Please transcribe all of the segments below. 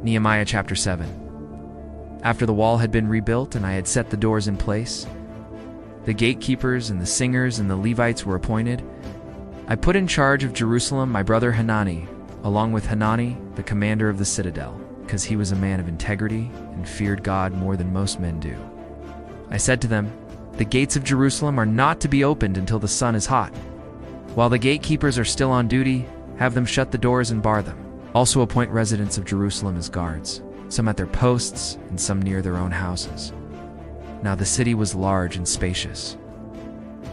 Nehemiah Chapter 7. After the wall had been rebuilt and I had set the doors in place, the gatekeepers and the singers and the Levites were appointed, I put in charge of Jerusalem my brother Hanani, along with Hanani, the commander of the citadel, because he was a man of integrity and feared God more than most men do. I said to them, "The gates of Jerusalem are not to be opened until the sun is hot. While the gatekeepers are still on duty, have them shut the doors and bar them. Also appoint residents of Jerusalem as guards, some at their posts and some near their own houses." Now the city was large and spacious,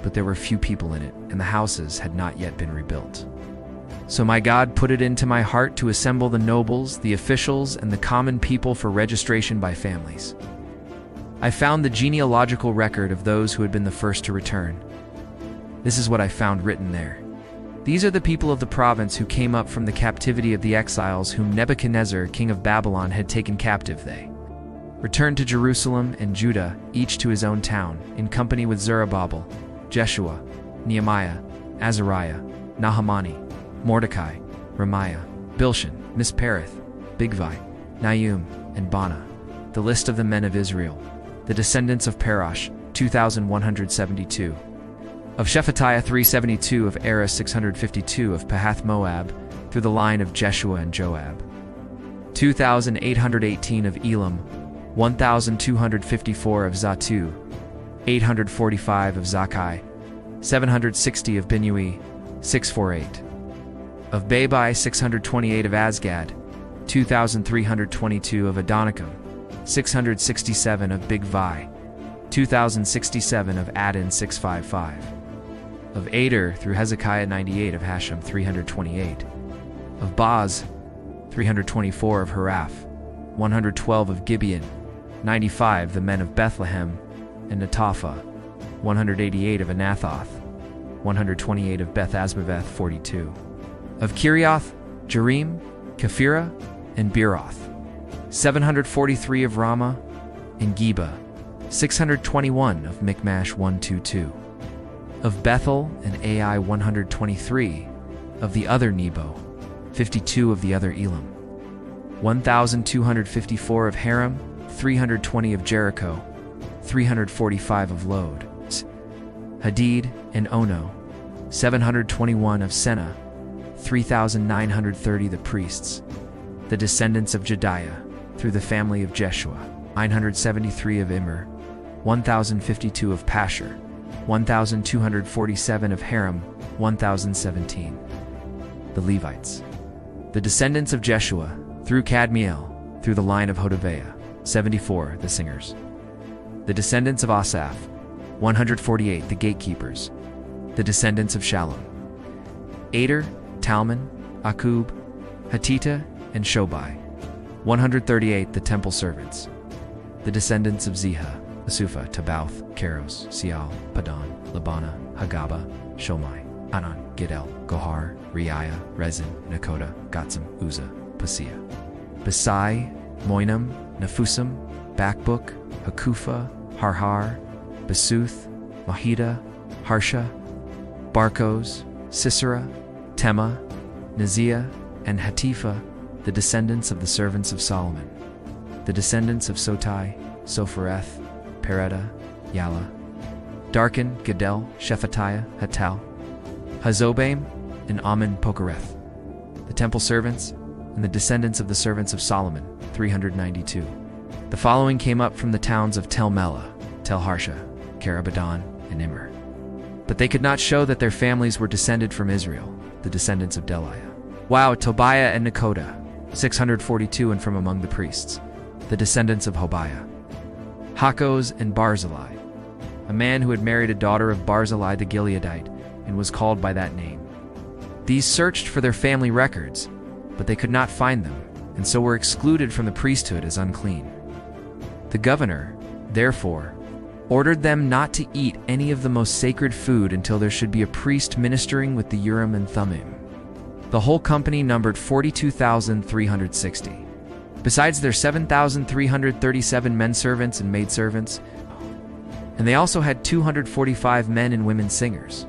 but there were few people in it, and the houses had not yet been rebuilt. So my God put it into my heart to assemble the nobles, the officials, and the common people for registration by families. I found the genealogical record of those who had been the first to return. This is what I found written there. These are the people of the province who came up from the captivity of the exiles whom Nebuchadnezzar, king of Babylon, had taken captive. They returned to Jerusalem and Judah, each to his own town, in company with Zerubbabel, Jeshua, Nehemiah, Azariah, Nahamani, Mordecai, Ramiah, Bilshan, Mispereth, Bigvai, Nehum and Baanah, the list of the men of Israel, the descendants of Parosh, 2,172. Of Shephatiah 372, of Era 652, of Pahath-Moab, through the line of Jeshua and Joab. 2,818 of Elam, 1,254 of Zatu, 845 of Zakkai, 760 of Binui, 648. Of Babai 628 of Azgad, 2,322 of Adonicum, 667 of Bigvai, 2,067 of Addon 655. Of Ader through Hezekiah 98 of Hashem 328. Of Boz 324 of Haraph, 112 of Gibeon, 95 the men of Bethlehem and Netophah, 188 of Anathoth, 128 of Beth Azmaveth 42. Of Kiriath Jearim, Kephirah and Beeroth, 743 of Ramah and Geba, 621 of Michmash 122. Of Bethel and Ai 123, of the other Nebo, 52 of the other Elam, 1,254 of Haram, 320 of Jericho, 345 of Lod, Hadid and Ono, 721 of Senah, 3,930 the priests, the descendants of Jediah, through the family of Jeshua, 973 of Immer, 1,052 of Pashur, 1,247 of Haram, 1,017. The Levites, the descendants of Jeshua, through Kadmiel, through the line of Hodaviah, 74 the singers. The descendants of Asaph, 148 the gatekeepers, the descendants of Shallum. Ader, Talmon, Akub, Hatita and Shobai, 138 the temple servants. The descendants of Ziha, Asupha, Tabauth, Keros, Sial, Padan, Labana, Hagaba, Shomai, Anan, Gidel, Gohar, Reiah, Rezin, Nekoda, Gatsam, Uzzah, Paseah, Besai, Moinam, Nephusim, Bakbuk, Hakufa, Harhar, Besuth, Mahida, Harsha, Barkos, Sisera, Tema, Neziah, and Hatifa, the descendants of the servants of Solomon. The descendants of Sotai, Sophereth, Pereda, Yala, Darkan, Gedel, Shephatiah, Hatal, Hazzebaim and Amon Pokereth. The temple servants and the descendants of the servants of Solomon, 392. The following came up from the towns of Tel Melah, Tel Harsha, Addon and Immer. But they could not show that their families were descended from Israel, the descendants of Deliah. Wow, Tobiah and Nekoda, 642, and from among the priests, the descendants of Hobiah. Hakkoz and Barzillai, a man who had married a daughter of Barzillai the Gileadite and was called by that name. These searched for their family records, but they could not find them, and so were excluded from the priesthood as unclean. The governor, therefore, ordered them not to eat any of the most sacred food until there should be a priest ministering with the Urim and Thummim. The whole company numbered 42,360. Besides their 7,337 men-servants and maidservants, and they also had 245 men and women singers.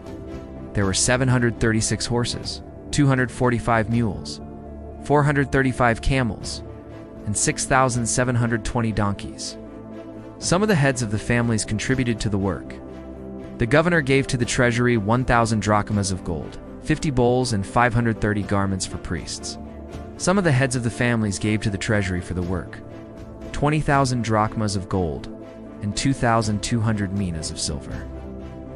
There were 736 horses, 245 mules, 435 camels, and 6,720 donkeys. Some of the heads of the families contributed to the work. The governor gave to the treasury 1,000 drachmas of gold, 50 bowls, and 530 garments for priests. Some of the heads of the families gave to the treasury for the work 20,000 drachmas of gold and 2,200 minas of silver.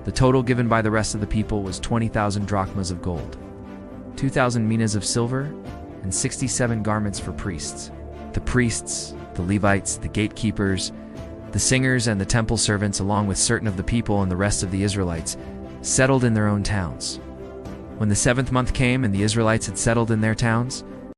The total given by the rest of the people was 20,000 drachmas of gold, 2,000 minas of silver, and 67 garments for priests. The priests, the Levites, the gatekeepers, the singers, and the temple servants, along with certain of the people and the rest of the Israelites, settled in their own towns. When the 7th month came and the Israelites had settled in their towns,